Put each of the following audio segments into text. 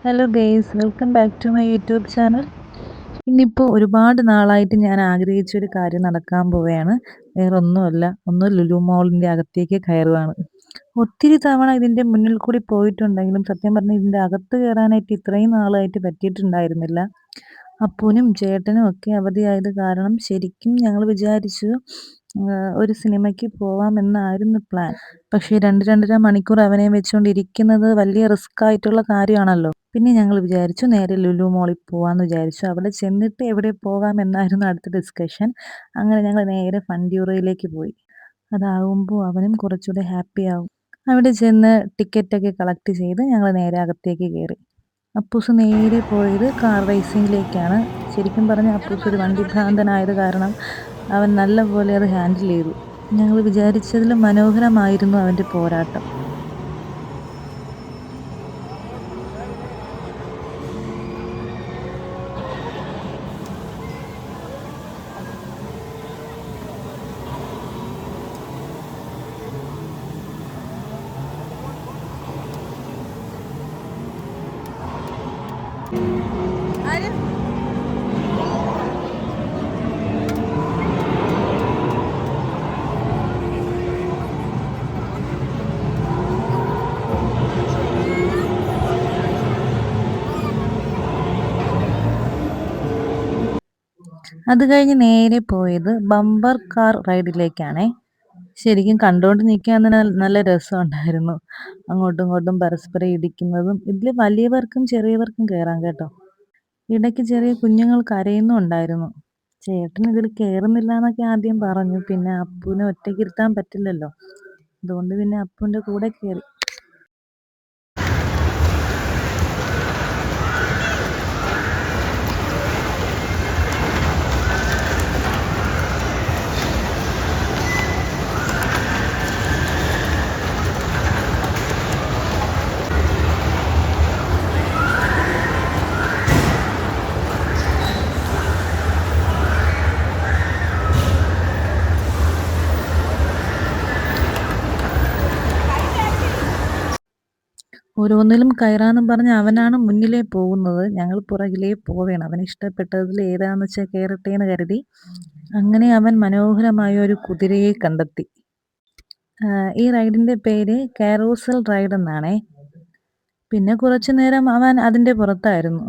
Hello guys, welcome back to my YouTube channel. ഇന്നിപ്പോൾ ഒരുപാട് നാളായിട്ട് ഞാൻ ആഗ്രഹിച്ചൊരു കാര്യം നടക്കാൻ പോവുകയാണ്. വേറെ ഒന്നും ലുലു മോളിൻ്റെ അകത്തേക്ക് കയറുകയാണ്. ഒത്തിരി തവണ ഇതിൻ്റെ മുന്നിൽ കൂടി പോയിട്ടുണ്ടെങ്കിലും സത്യം പറഞ്ഞാൽ ഇതിൻ്റെ അകത്ത് കയറാനായിട്ട് ഇത്രയും നാളായിട്ട് പറ്റിയിട്ടുണ്ടായിരുന്നില്ല. അപ്പൂനും ചേട്ടനും ഒക്കെ അവധിയായത് കാരണം ശരിക്കും ഞങ്ങൾ വിചാരിച്ചു ഒരു സിനിമയ്ക്ക് പോവാമെന്നായിരുന്നു പ്ലാൻ. പക്ഷേ 2-2.5 മണിക്കൂർ അവനെ വെച്ചുകൊണ്ടിരിക്കുന്നത് വലിയ റിസ്ക് ആയിട്ടുള്ള കാര്യമാണല്ലോ. പിന്നെ ഞങ്ങൾ വിചാരിച്ചു നേരെ ലുലു മോളിൽ പോവാമെന്ന് വിചാരിച്ചു. അവിടെ ചെന്നിട്ട് എവിടെ പോകാമെന്നായിരുന്നു അടുത്ത ഡിസ്കഷൻ. അങ്ങനെ ഞങ്ങൾ നേരെ ഫണ്ടിയൂറയിലേക്ക് പോയി. അതാകുമ്പോൾ അവനും കുറച്ചുകൂടെ ഹാപ്പി ആവും. അവിടെ ചെന്ന് ടിക്കറ്റൊക്കെ കളക്ട് ചെയ്ത് ഞങ്ങൾ നേരെ അകത്തേക്ക് കയറി. അപ്പൂസ് നേരെ പോയത് കാർ റേസിങ്ങിലേക്കാണ്. ശരിക്കും പറഞ്ഞാൽ അപ്പൂസ് ഒരു വണ്ടി ഭ്രാന്തനായത് കാരണം അവൻ നല്ലപോലെ അത് ഹാൻഡിൽ ചെയ്തു. ഞങ്ങൾ വിചാരിച്ചതിലും മനോഹരമായിരുന്നു അവൻ്റെ പോരാട്ടം. അത് കഴിഞ്ഞ് നേരെ പോയത് ബമ്പർ കാർ റൈഡിലേക്കാണേ. ശരിക്കും കണ്ടുകൊണ്ട് നിൽക്കാൻ തന്നെ നല്ല രസമുണ്ടായിരുന്നു. അങ്ങോട്ടും ഇങ്ങോട്ടും പരസ്പരം ഇടിക്കുന്നതും. ഇതിൽ വലിയവർക്കും ചെറിയവർക്കും കയറാം കേട്ടോ. ഇടയ്ക്ക് ചെറിയ കുഞ്ഞുങ്ങൾ കരയുന്നുണ്ടായിരുന്നു. ചേട്ടൻ ഇതിൽ കയറുന്നില്ല എന്നൊക്കെ ആദ്യം പറഞ്ഞു. പിന്നെ അപ്പുവിനെ ഒറ്റയ്ക്ക് ഇരുത്താൻ പറ്റില്ലല്ലോ, അതുകൊണ്ട് പിന്നെ അപ്പുവിൻ്റെ കൂടെ കയറി. ഓരോന്നിലും കയറാന്നും പറഞ്ഞ് അവനാണ് മുന്നിലേ പോകുന്നത്. ഞങ്ങൾ പുറകിലേ പോവേണം. അവന് ഇഷ്ടപ്പെട്ടതിൽ ഏതാന്ന് വെച്ചാൽ കയറട്ടെ എന്ന് കരുതി. അങ്ങനെ അവൻ മനോഹരമായ ഒരു കുതിരയെ കണ്ടെത്തി. ഈ റൈഡിൻ്റെ പേര് കാറൂസൽ റൈഡ് എന്നാണേ. പിന്നെ കുറച്ചു നേരം അവൻ അതിൻ്റെ പുറത്തായിരുന്നു.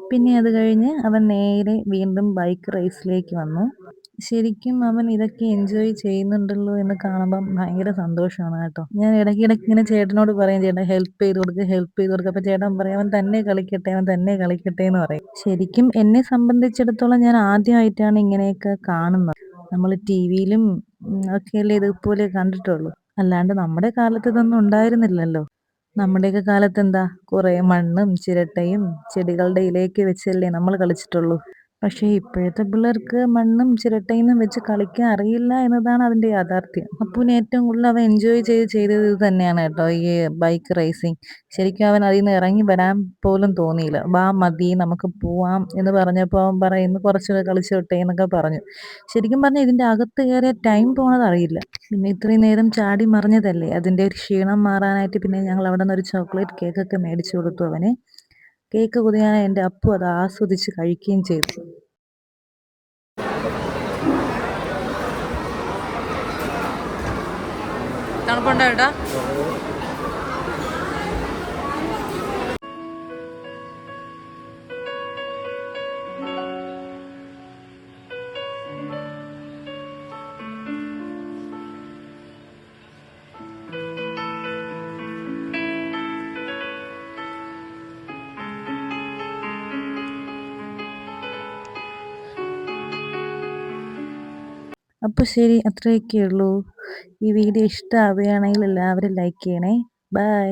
പിന്നെ അത് കഴിഞ്ഞ് അവൻ നേരെ വീണ്ടും ബൈക്ക് റേസിലേക്ക് വന്നു. ശരിക്കും അവൻ ഇതൊക്കെ എൻജോയ് ചെയ്യുന്നുണ്ടല്ലോ എന്ന് കാണുമ്പം ഭയങ്കര സന്തോഷമാണ് കേട്ടോ. ഞാൻ ഇടയ്ക്കിടയ്ക്ക് ഇങ്ങനെ ചേട്ടനോട് പറയും, ചേട്ടൻ ഹെൽപ്പ് ചെയ്ത് കൊടുക്കുക. അപ്പം ചേട്ടൻ പറയും അവൻ തന്നെ കളിക്കട്ടെ എന്ന് പറയും. ശരിക്കും എന്നെ സംബന്ധിച്ചിടത്തോളം ഞാൻ ആദ്യമായിട്ടാണ് ഇങ്ങനെയൊക്കെ കാണുന്നത്. നമ്മൾ ടി വിയിലും ഒക്കെയല്ലേ ഇതുപോലെ കണ്ടിട്ടുള്ളൂ. അല്ലാണ്ട് നമ്മുടെ കാലത്ത് ഇതൊന്നും ഉണ്ടായിരുന്നില്ലല്ലോ. നമ്മുടെയൊക്കെ കാലത്ത് എന്താ, കുറേ മണ്ണും ചിരട്ടയും ചെടികളുടെ ഇലയൊക്കെ വെച്ചല്ലേ നമ്മൾ കളിച്ചിട്ടുള്ളൂ. പക്ഷേ ഇപ്പോഴത്തെ പിള്ളേർക്ക് മണ്ണും ചിരട്ടയും വെച്ച് കളിക്കാൻ അറിയില്ല എന്നതാണ് അതിൻ്റെ യാഥാർത്ഥ്യം. അപ്പൂന് ഏറ്റവും കൂടുതൽ അവൻ എൻജോയ് ചെയ്തത് ഇത് തന്നെയാണ് കേട്ടോ, ഈ ബൈക്ക് റേസിങ്. ശരിക്കും അവൻ അതിൽ നിന്ന് ഇറങ്ങി വരാൻ പോലും തോന്നിയില്ല. വാ മതി നമുക്ക് പോവാം എന്ന് പറഞ്ഞപ്പോൾ അവൻ പറയുന്നു കുറച്ചുകൂടെ കളിച്ചോട്ടെ എന്നൊക്കെ പറഞ്ഞു. ശരിക്കും പറഞ്ഞാൽ ഇതിൻ്റെ അകത്ത് കയറിയ ടൈം പോണത് അറിയില്ല. പിന്നെ ഇത്രയും നേരം ചാടി മറിഞ്ഞതല്ലേ, അതിൻ്റെ ഒരു ക്ഷീണം മാറാനായിട്ട് പിന്നെ ഞങ്ങൾ അവിടെ നിന്ന് ഒരു ചോക്ലേറ്റ് കേക്കൊക്കെ മേടിച്ചു കൊടുത്തു അവന്. കേക്ക് കുതിയാൻ എൻ്റെ അപ്പു അത് ആസ്വദിച്ച് കഴിക്കുകയും ചെയ്തു. തണുപ്പുണ്ടോ ഏട്ടാ? അപ്പോൾ ശരി അത്രയൊക്കെ ഉള്ളൂ. ഈ വീഡിയോ ഇഷ്ടമാവുകയാണെങ്കിൽ എല്ലാവരും ലൈക്ക് ചെയ്യണേ. ബൈ.